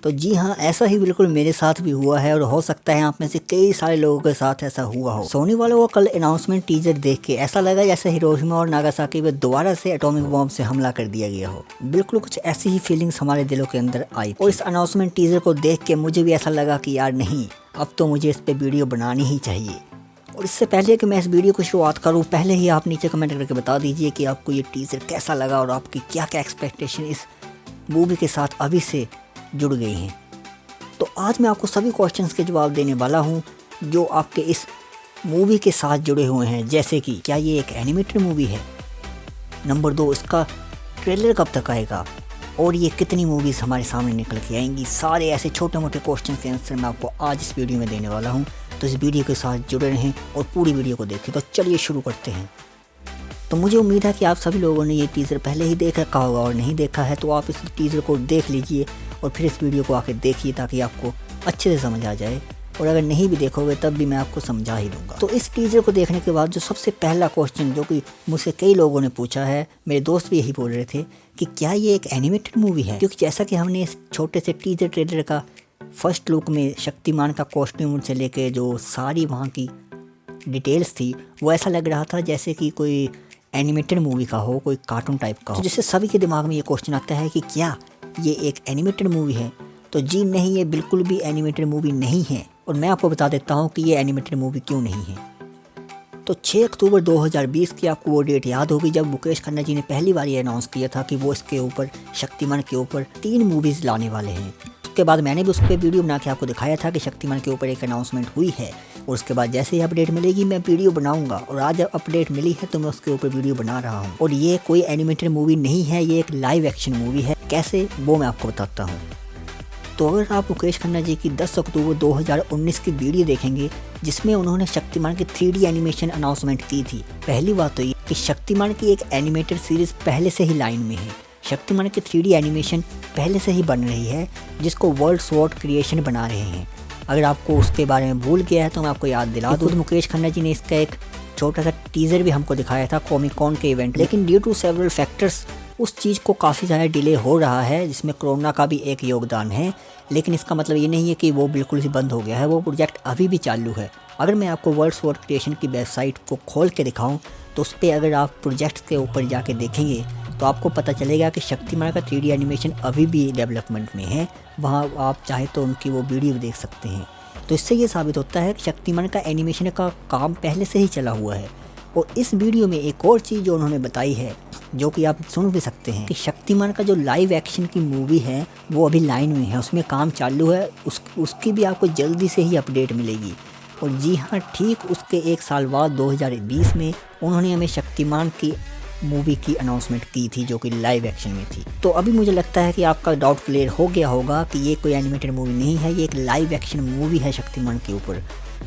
तो जी हाँ, ऐसा ही बिल्कुल मेरे साथ भी हुआ है और हो सकता है आप में से कई सारे लोगों के साथ ऐसा हुआ हो। सोनी वालों को कल अनाउंसमेंट टीजर देख के ऐसा लगा जैसे हिरोशिमा और नागासाकी पे दोबारा से एटॉमिक बॉम्ब से हमला कर दिया गया हो। बिल्कुल कुछ ऐसी ही फीलिंग्स हमारे दिलों के अंदर आई और इस अनाउंसमेंट टीजर को देख के मुझे भी ऐसा लगा कि यार नहीं, अब तो मुझे इस पे वीडियो बनानी ही चाहिए। और इससे पहले कि मैं इस वीडियो को शुरुआत करूँ, पहले ही आप नीचे कमेंट करके बता दीजिए कि आपको ये टीजर कैसा लगा और आपकी क्या क्या एक्सपेक्टेशन इस मूवी के साथ अभी से जुड़ गई हैं। तो आज मैं आपको सभी क्वेश्चंस के जवाब देने वाला हूं जो आपके इस मूवी के साथ जुड़े हुए हैं, जैसे कि क्या ये एक एनिमेटेड मूवी है, नंबर 2 इसका ट्रेलर कब तक आएगा और ये कितनी मूवीज़ हमारे सामने निकल के आएंगी। सारे ऐसे छोटे मोटे क्वेश्चन के आंसर मैं आपको आज इस वीडियो में देने वाला हूँ। तो इस वीडियो के साथ जुड़े रहें और पूरी वीडियो को देखें। तो चलिए शुरू करते हैं। तो मुझे उम्मीद है कि आप सभी लोगों ने ये टीज़र पहले ही देख रखा होगा और नहीं देखा है तो आप इस टीज़र को देख लीजिए और फिर इस वीडियो को आके देखिए ताकि आपको अच्छे से समझ आ जाए। और अगर नहीं भी देखोगे तब भी मैं आपको समझा ही दूंगा। तो इस टीज़र को देखने के बाद जो सबसे पहला क्वेश्चन जो कि मुझसे कई लोगों ने पूछा है, मेरे दोस्त भी यही बोल रहे थे कि क्या ये एक एनिमेटेड मूवी है, क्योंकि जैसा कि हमने इस छोटे से टीज़र ट्रेलर का फर्स्ट लुक में शक्तिमान का कॉस्ट्यूम से लेके जो सारी वहाँ की डिटेल्स थी वो ऐसा लग रहा था जैसे कि कोई एनिमेटेड मूवी का हो, कोई कार्टून टाइप का हो। तो जिससे सभी के दिमाग में ये क्वेश्चन आता है कि क्या ये एक एनिमेटेड मूवी है। तो जी नहीं, ये बिल्कुल भी एनिमेटेड मूवी नहीं है और मैं आपको बता देता हूँ कि ये एनिमेटेड मूवी क्यों नहीं है। तो 6 अक्टूबर 2020 की आपको वो डेट याद होगी जब मुकेश खन्ना जी ने पहली बार ये अनाउंस किया था कि वो इसके ऊपर शक्तिमान के ऊपर 3 मूवीज़ लाने वाले हैं। उसके बाद मैंने भी उस पर वीडियो बना के आपको दिखाया था कि शक्तिमान के ऊपर एक अनाउंसमेंट हुई है और उसके बाद जैसे ही अपडेट मिलेगी मैं वीडियो बनाऊंगा। और आज अपडेट मिली है तो मैं उसके ऊपर वीडियो बना रहा हूँ। और ये कोई एनिमेटेड मूवी नहीं है, ये एक लाइव एक्शन मूवी है। कैसे, वो मैं आपको बताता हूँ। तो अगर आप मुकेश खन्ना जी की 10 अक्टूबर 2019 की वीडियो देखेंगे जिसमें उन्होंने शक्तिमान की 3D एनिमेशन अनाउंसमेंट की थी, पहली बात तो ये कि शक्तिमान की एक एनिमेटेड सीरीज पहले से ही लाइन में है। शक्तिमान की 3D एनिमेशन पहले से ही बन रही है जिसको वर्ल्ड स्वॉर्ड क्रिएशन बना रहे हैं। अगर आपको उसके बारे में भूल गया है तो मैं आपको याद दिला दूँ, मुकेश खन्ना जी ने इसका एक छोटा सा टीज़र भी हमको दिखाया था कॉमिक कॉन के इवेंट, लेकिन ड्यू टू सेवरल फैक्टर्स उस चीज़ को काफ़ी ज़्यादा डिले हो रहा है, जिसमें कोरोना का भी एक योगदान है। लेकिन इसका मतलब ये नहीं है कि वो बिल्कुल ही बंद हो गया है, वो प्रोजेक्ट अभी भी चालू है। अगर मैं आपको वर्ल्ड स्वॉर्ड क्रिएशन की वेबसाइट को खोल के दिखाऊं तो उस पर अगर आप प्रोजेक्ट के ऊपर जाके देखेंगे तो आपको पता चलेगा कि शक्तिमान का 3D एनिमेशन अभी भी डेवलपमेंट में है। वहाँ आप चाहे तो उनकी वो वीडियो देख सकते हैं। तो इससे ये साबित होता है कि शक्तिमान का एनिमेशन का काम पहले से ही चला हुआ है। और इस वीडियो में एक और चीज़ जो उन्होंने बताई है जो कि आप सुन भी सकते हैं कि शक्तिमान का जो लाइव एक्शन की मूवी है वो अभी लाइन में है, उसमें काम चालू है। उसकी भी आपको जल्दी से ही अपडेट मिलेगी। और जी हाँ, ठीक उसके 1 साल बाद 2020 में उन्होंने हमें शक्तिमान की मूवी की अनाउंसमेंट की थी जो कि लाइव एक्शन में थी। तो अभी मुझे लगता है कि आपका डाउट क्लियर हो गया होगा कि ये कोई एनिमेटेड मूवी नहीं है, ये एक लाइव एक्शन मूवी है शक्तिमान के ऊपर।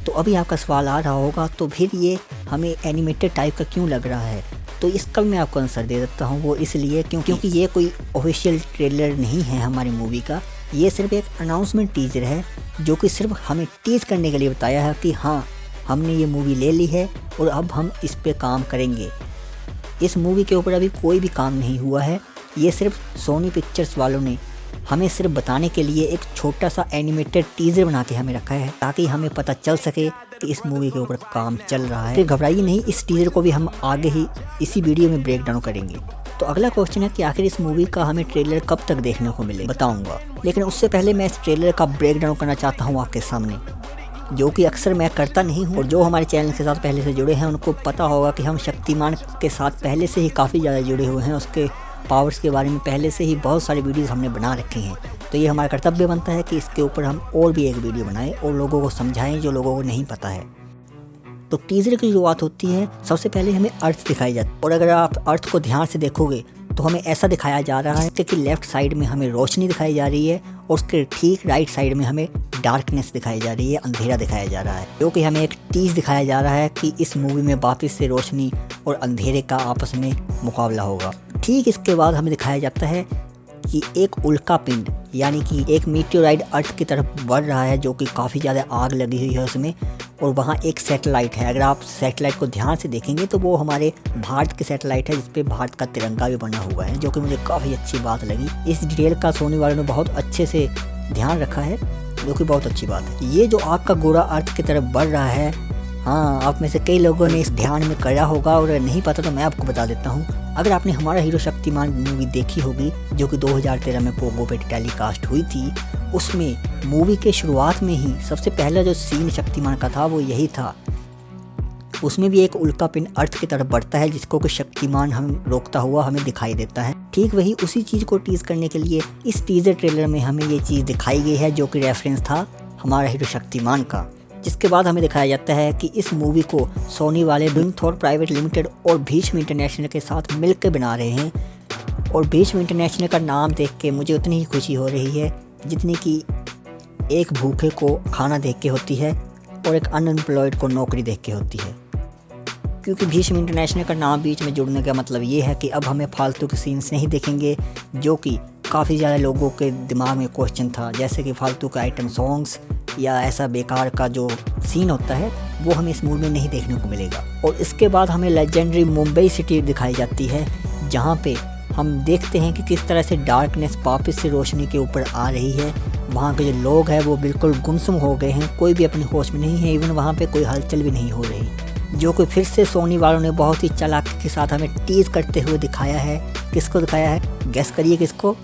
तो अभी आपका सवाल आ रहा होगा तो फिर ये हमें एनिमेटेड टाइप का क्यों लग रहा है। तो इसका मैं आपको आंसर दे देता हूँ। वो इसलिए क्योंकि ये कोई ऑफिशियल ट्रेलर नहीं है हमारी मूवी का, ये सिर्फ एक अनाउंसमेंट टीजर है जो कि सिर्फ हमें टीज करने के लिए बताया है कि हाँ, हमने ये मूवी ले ली है और अब हम इस पे काम करेंगे। इस मूवी के ऊपर अभी कोई भी काम नहीं हुआ है, ये सिर्फ सोनी पिक्चर्स वालों ने हमें सिर्फ बताने के लिए एक छोटा सा एनिमेटेड टीजर बना के हमें रखा है ताकि हमें पता चल सके कि इस मूवी के ऊपर काम चल रहा है। फिर घबराइए नहीं, इस टीजर को भी हम आगे ही इसी वीडियो में ब्रेक डाउन करेंगे। तो अगला क्वेश्चन है कि आखिर इस मूवी का हमें ट्रेलर कब तक देखने को मिले, बताऊंगा। लेकिन उससे पहले मैं इस ट्रेलर का ब्रेक डाउन करना चाहता हूँ आपके सामने, जो कि अक्सर मैं करता नहीं हूँ। और जो हमारे चैनल के साथ पहले से जुड़े हैं उनको पता होगा कि हम शक्तिमान के साथ पहले से ही काफ़ी ज़्यादा जुड़े हुए हैं। उसके पावर्स के बारे में पहले से ही बहुत सारी वीडियोस हमने बना रखे हैं। तो ये हमारा कर्तव्य बनता है कि इसके ऊपर हम और भी एक वीडियो बनाएं और लोगों को समझाएं जो लोगों को नहीं पता है। तो टीजर की शुरुआत होती है, सबसे पहले हमें अर्थ दिखाई जाती है। और अगर आप अर्थ को ध्यान से देखोगे तो हमें ऐसा दिखाया जा रहा है कि लेफ्ट साइड में हमें रोशनी दिखाई जा रही है और उसके ठीक राइट साइड में हमें डार्कनेस दिखाई जा रही है, अंधेरा दिखाया जा रहा है। जो कि हमें एक टीज दिखाया जा रहा है कि इस मूवी में वापस से रोशनी और अंधेरे का आपस में मुकाबला होगा। ठीक इसके बाद हमें दिखाया जाता है कि एक उल्का पिंड यानी कि एक मीटियोराइट अर्थ की तरफ बढ़ रहा है जो कि काफ़ी ज़्यादा आग लगी हुई है उसमें। और वहाँ एक सैटेलाइट है, अगर आप सैटेलाइट को ध्यान से देखेंगे तो वो हमारे भारत की सैटेलाइट है जिस पे भारत का तिरंगा भी बना हुआ है, जो कि मुझे काफ़ी अच्छी बात लगी। इस डिटेल का सोनी वालों ने बहुत अच्छे से ध्यान रखा है, जो कि बहुत अच्छी बात है। ये जो आग का गोला अर्थ की तरफ बढ़ रहा है, हाँ, आप में से कई लोगों ने इस ध्यान में करा होगा, और नहीं पता तो मैं आपको बता देता हूँ। अगर आपने हमारा हीरो शक्तिमान मूवी देखी होगी, जो कि 2013 में पोगो पे टेलीकास्ट हुई थी, उसमें मूवी के शुरुआत में ही सबसे पहला जो सीन शक्तिमान का था वो यही था। उसमें भी एक उल्का पिंड अर्थ की तरफ बढ़ता है, जिसको कि शक्तिमान हम रोकता हुआ हमें दिखाई देता है। ठीक वही उसी चीज़ को टीज करने के लिए इस टीजर ट्रेलर में हमें ये चीज़ दिखाई गई है, जो कि रेफरेंस था हमारा हीरो शक्तिमान का। जिसके बाद हमें दिखाया जाता है कि इस मूवी को सोनी वाले ड्रीम थॉर प्राइवेट लिमिटेड और भीष्म इंटरनेशनल के साथ मिलकर बना रहे हैं। और भीष्म इंटरनेशनल का नाम देख के मुझे उतनी ही खुशी हो रही है जितनी कि एक भूखे को खाना देख के होती है और एक अनएम्प्लॉयड को नौकरी देख के होती है। क्योंकि भीष्म इंटरनेशनल का नाम बीच में जुड़ने का मतलब ये है कि अब हमें फालतू के सीन्स नहीं देखेंगे, जो कि काफ़ी ज़्यादा लोगों के दिमाग में क्वेश्चन था, जैसे कि फालतू के आइटम सॉन्ग्स या ऐसा बेकार का जो सीन होता है वो हमें इस मूवी में नहीं देखने को मिलेगा। और इसके बाद हमें लेजेंडरी मुंबई सिटी दिखाई जाती है, जहाँ पे हम देखते हैं कि किस तरह से डार्कनेस वापस से रोशनी के ऊपर आ रही है। वहाँ के जो लोग हैं वो बिल्कुल गुमसुम हो गए हैं, कोई भी अपनी होश में नहीं है, इवन वहाँ पे कोई हलचल भी नहीं हो रही, जो कि फिर से सोनी वालों ने बहुत ही चालाकी के साथ हमें टीज करते हुए दिखाया है। किसको दिखाया है, गेस करिए किसको?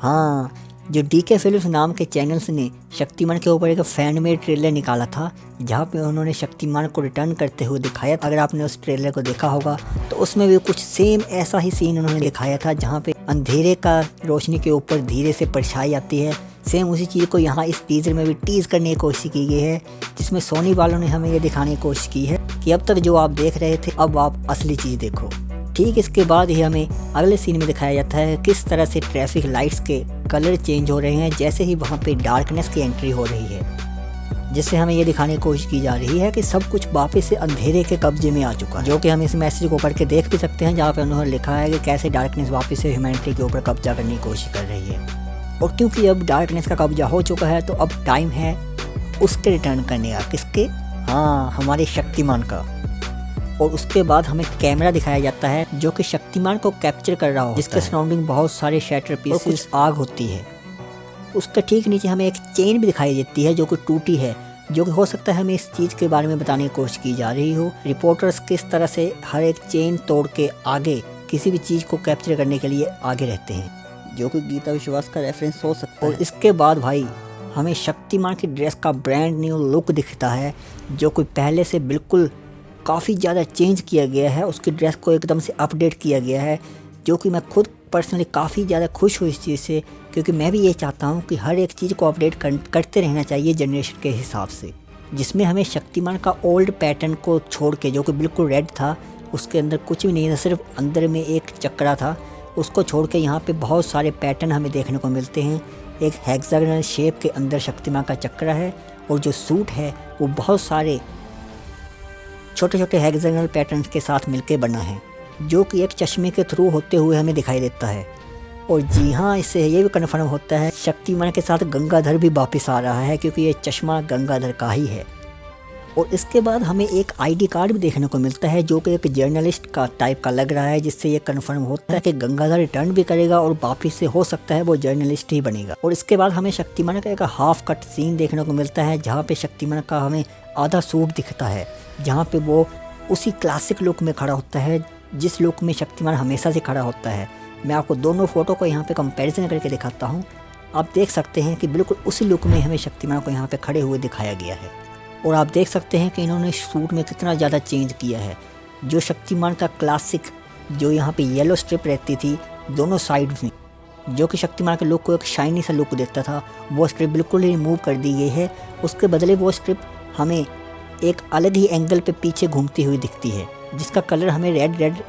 हाँ, जो डीके फिल्म्स नाम के चैनल्स ने शक्तिमान के ऊपर एक फैन मेड ट्रेलर निकाला था, जहाँ पे उन्होंने शक्तिमान को रिटर्न करते हुए दिखाया। अगर आपने उस ट्रेलर को देखा होगा तो उसमें भी कुछ सेम ऐसा ही सीन उन्होंने दिखाया था, जहाँ पे अंधेरे का रोशनी के ऊपर धीरे से परछाई आती है। सेम उसी चीज़ को यहाँ इस टीजर में भी टीज करने की कोशिश की गई है, जिसमें सोनी वालों ने हमें ये दिखाने की कोशिश की है कि अब तक जो आप देख रहे थे अब आप असली चीज़ देखो। ठीक इसके बाद ही हमें अगले सीन में दिखाया जाता है किस तरह से ट्रैफिक लाइट्स के कलर चेंज हो रहे हैं जैसे ही वहाँ पे डार्कनेस की एंट्री हो रही है, जिससे हमें ये दिखाने की कोशिश की जा रही है कि सब कुछ वापस से अंधेरे के कब्जे में आ चुका है। जो कि हम इस मैसेज को पढ़ के देख भी सकते हैं, जहाँ पे उन्होंने लिखा है कि कैसे डार्कनेस वापस से ह्यूमैनिटी के ऊपर कब्जा करने की कोशिश कर रही है। और क्योंकि अब डार्कनेस का कब्जा हो चुका है तो अब टाइम है उसके रिटर्न करने का। किसके? हाँ, हमारे शक्तिमान का। और उसके बाद हमें कैमरा दिखाया जाता है जो कि शक्तिमान को कैप्चर कर रहा हो, जिसके सराउंडिंग बहुत सारे शैटर पीसेस आग होती है। उसके ठीक नीचे हमें एक चेन भी दिखाई देती है जो कि टूटी है, जो कि हो सकता है हमें इस चीज़ के बारे में बताने की कोशिश की जा रही हो। रिपोर्टर्स किस तरह से हर एक चेन तोड़ के आगे किसी भी चीज़ को कैप्चर करने के लिए आगे रहते हैं, जो कि गीता विश्वास का रेफरेंस हो सकता है। और इसके बाद भाई हमें शक्तिमान की ड्रेस का ब्रांड न्यू लुक दिखता है, जो कि पहले से बिल्कुल काफ़ी ज़्यादा चेंज किया गया है। उसकी ड्रेस को एकदम से अपडेट किया गया है, जो कि मैं खुद पर्सनली काफ़ी ज़्यादा खुश हूँ इस चीज़ से, क्योंकि मैं भी ये चाहता हूँ कि हर एक चीज़ को अपडेट करते रहना चाहिए जनरेशन के हिसाब से। जिसमें हमें शक्तिमान का ओल्ड पैटर्न को छोड़ के, जो कि बिल्कुल रेड था, उसके अंदर कुछ भी नहीं था, सिर्फ अंदर में एक चक्रा था, उसको छोड़ के यहाँ पे बहुत सारे पैटर्न हमें देखने को मिलते हैं। एक हेक्सागोनल शेप के अंदर शक्तिमान का चक्रा है, और जो सूट है वो बहुत सारे छोटे छोटे हेक्सागोनल पैटर्न्स के साथ मिलके बना है, जो कि एक चश्मे के थ्रू होते हुए हमें दिखाई देता है। और जी हाँ, इससे ये भी कन्फर्म होता है शक्तिमान के साथ गंगाधर भी वापस आ रहा है, क्योंकि ये चश्मा गंगाधर का ही है। और इसके बाद हमें एक आईडी कार्ड भी देखने को मिलता है, जो कि एक जर्नलिस्ट का टाइप का लग रहा है, जिससे ये कन्फर्म होता है कि गंगाधर रिटर्न भी करेगा और वापस से हो सकता है वो जर्नलिस्ट ही बनेगा। और इसके बाद हमें शक्तिमान का एक हाफ कट सीन देखने को मिलता है, जहाँ पे शक्तिमान का हमें आधा सूट दिखता है, जहाँ पे वो उसी क्लासिक लुक में खड़ा होता है जिस लुक में शक्तिमान हमेशा से खड़ा होता है। मैं आपको दोनों फोटो को यहाँ पे कंपैरिजन करके दिखाता हूँ। आप देख सकते हैं कि बिल्कुल उसी लुक में हमें शक्तिमान को यहाँ पे खड़े हुए दिखाया गया है। और आप देख सकते हैं कि इन्होंने सूट में कितना ज़्यादा चेंज किया है। जो शक्तिमान का क्लासिक, जो यहाँ पे येलो स्ट्रिप रहती थी दोनों साइड में, जो कि शक्तिमान के लुक को एक शाइनी सा लुक देता था, वो स्ट्रिप बिल्कुल ही रिमूव कर दी गई है। उसके बदले वो स्ट्रिप हमें एक अलग ही एंगल पे पीछे घूमती हुई दिखती है, जिसका कलर हमें रेड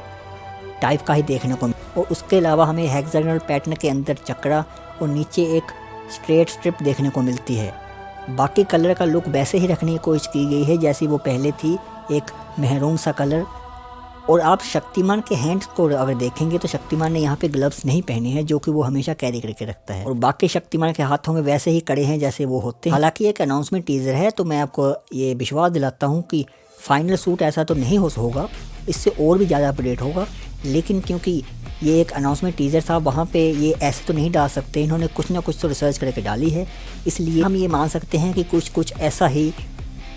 टाइप का ही देखने को मिला। और उसके अलावा हमें हेक्सागोनल पैटर्न के अंदर चक्रा और नीचे एक स्ट्रेट स्ट्रिप देखने को मिलती है। बाकी कलर का लुक वैसे ही रखने की कोशिश की गई है जैसी वो पहले थी, एक मेहरून सा कलर। और आप शक्तिमान के हैंड्स को अगर देखेंगे तो शक्तिमान ने यहाँ पे ग्लव्स नहीं पहने हैं, जो कि वो हमेशा कैरी करके रखता है। और बाकी शक्तिमान के हाथों में वैसे ही कड़े हैं जैसे वो होते हैं। हालांकि एक अनाउंसमेंट टीजर है, तो मैं आपको ये विश्वास दिलाता हूँ कि फाइनल सूट ऐसा तो नहीं होगा, इससे और भी ज़्यादा अपडेट होगा। लेकिन क्योंकि ये एक अनाउंसमेंट टीज़र था, वहाँ पे ये ऐसे तो नहीं डाल सकते, इन्होंने कुछ ना कुछ तो रिसर्च करके डाली है, इसलिए हम ये मान सकते हैं कि कुछ ऐसा ही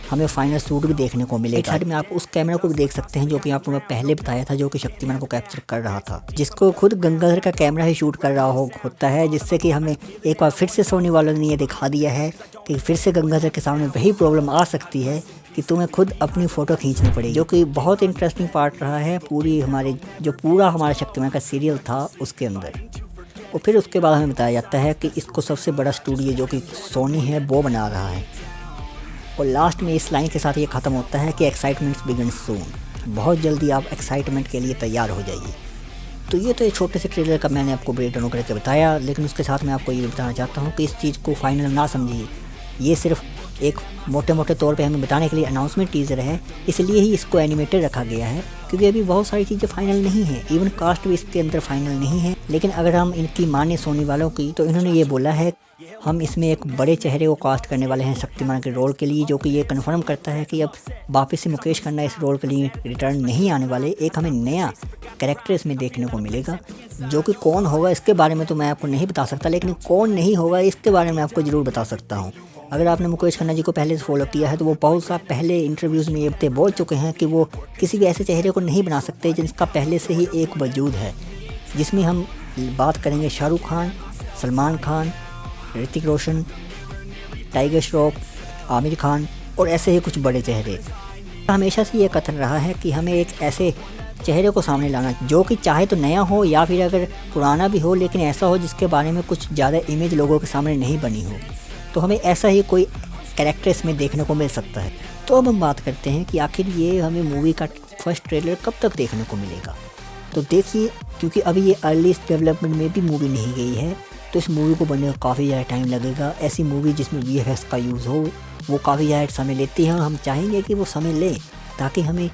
हमें फाइनल शूट भी देखने को मिलेगा। साइड में आप उस कैमरा को भी देख सकते हैं जो कि आपको मैं पहले बताया था, जो कि शक्तिमान को कैप्चर कर रहा था, जिसको खुद गंगाधर का कैमरा ही शूट कर रहा होता है, जिससे कि हमें एक बार फिर से सोनी वालों ने ये दिखा दिया है कि फिर से गंगाधर के सामने वही प्रॉब्लम आ सकती है कि तुम्हें खुद अपनी फ़ोटो खींचनी पड़ेगी, जो कि बहुत इंटरेस्टिंग पार्ट रहा है पूरा हमारा शक्तिमान का सीरियल था उसके अंदर। और फिर उसके बाद हमें बताया जाता है कि इसको सबसे बड़ा स्टूडियो जो कि सोनी है वो बना रहा है, और लास्ट में इस लाइन के साथ ये ख़त्म होता है कि एक्साइटमेंट्स बिगिन सून, बहुत जल्दी आप एक्साइटमेंट के लिए तैयार हो जाइए। तो ये तो एक छोटे से ट्रेलर का मैंने आपको ब्रेक डाउन करके बताया, लेकिन उसके साथ मैं आपको ये बताना चाहता हूँ कि इस चीज़ को फाइनल ना समझिए, ये सिर्फ एक मोटे तौर पे हमें बताने के लिए अनाउंसमेंट टीज़र है, इसलिए ही इसको एनिमेटेड रखा गया है, क्योंकि अभी बहुत सारी चीज़ें फाइनल नहीं है, इवन कास्ट भी इसके अंदर फाइनल नहीं है। लेकिन अगर हम इनकी माने सोनी वालों की, तो इन्होंने ये बोला है हम इसमें एक बड़े चेहरे को कास्ट करने वाले हैं शक्तिमान के रोल के लिए, जो कि ये कन्फर्म करता है कि अब वापस से मुकेश खन्ना इस रोल के लिए रिटर्न नहीं आने वाले, एक हमें नया कैरेक्टर इसमें देखने को मिलेगा, जो कि कौन होगा इसके बारे में तो मैं आपको नहीं बता सकता, लेकिन कौन नहीं होगा इसके बारे में आपको ज़रूर बता सकता हूँ। अगर आपने मुकेश खन्ना जी को पहले से फॉलो किया है तो वो बहुत सा पहले इंटरव्यूज़ में ये बोल चुके हैं कि वो किसी भी ऐसे चेहरे को नहीं बना सकते जिसका पहले से ही एक वजूद है, जिसमें हम बात करेंगे शाहरुख खान, सलमान खान, ऋतिक रोशन, टाइगर श्रॉफ, आमिर खान और ऐसे ही कुछ बड़े चेहरे। हमेशा से ये कथन रहा है कि हमें एक ऐसे चेहरे को सामने लाना जो कि चाहे तो नया हो या फिर अगर पुराना भी हो, लेकिन ऐसा हो जिसके बारे में कुछ ज़्यादा इमेज लोगों के सामने नहीं बनी हो, तो हमें ऐसा ही कोई कैरेक्टर इसमें देखने को मिल सकता है। तो अब हम बात करते हैं कि आखिर ये हमें मूवी का फर्स्ट ट्रेलर कब तक देखने को मिलेगा। तो देखिए, क्योंकि अभी ये अर्ली डेवलपमेंट में भी मूवी नहीं गई है, तो इस मूवी को बनने में काफ़ी ज़्यादा टाइम लगेगा। ऐसी मूवी जिसमें VFX का यूज़ हो वो काफ़ी ज़्यादा समय लेती है, हम चाहेंगे कि वो समय ले ताकि हमें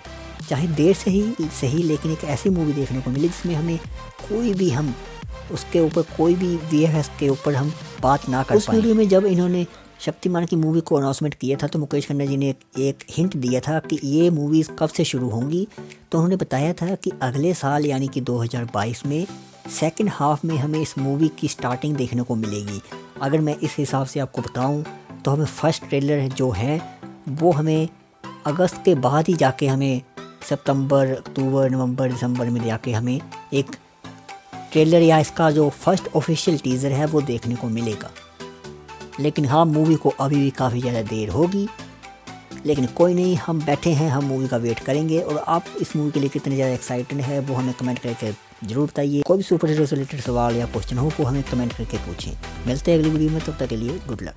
चाहे देर से ही सही, लेकिन एक ऐसी मूवी देखने को मिले जिसमें हमें कोई भी हम उसके ऊपर कोई भी VFX के ऊपर हम बात ना कर पाएँ। उस वीडियो में जब इन्होंने शक्तिमान की मूवी को अनाउंसमेंट किया था तो मुकेश खन्ना जी ने एक हिंट दिया था कि ये मूवीज़ कब से शुरू होंगी। तो उन्होंने बताया था कि अगले साल यानी कि 2022 में सेकंड हाफ में हमें इस मूवी की स्टार्टिंग देखने को मिलेगी। अगर मैं इस हिसाब से आपको बताऊं तो हमें फर्स्ट ट्रेलर जो है वो हमें अगस्त के बाद ही जाके हमें सितंबर, अक्टूबर, नवंबर, दिसंबर में जाके हमें एक ट्रेलर या इसका जो फर्स्ट ऑफिशियल टीज़र है वो देखने को मिलेगा। लेकिन हाँ, मूवी को अभी भी काफ़ी ज़्यादा देर होगी, लेकिन कोई नहीं, हम बैठे हैं, हम मूवी का वेट करेंगे। और आप इस मूवी के लिए कितने ज़्यादा एक्साइटेड है वो हमें कमेंट करके ज़रूर बताइए। कोई भी सुपर हीरो से रिलेटेड सवाल या क्वेश्चन हो वो हमें कमेंट करके पूछें। मिलते हैं अगली वीडियो में, तब तक के लिए गुड लक।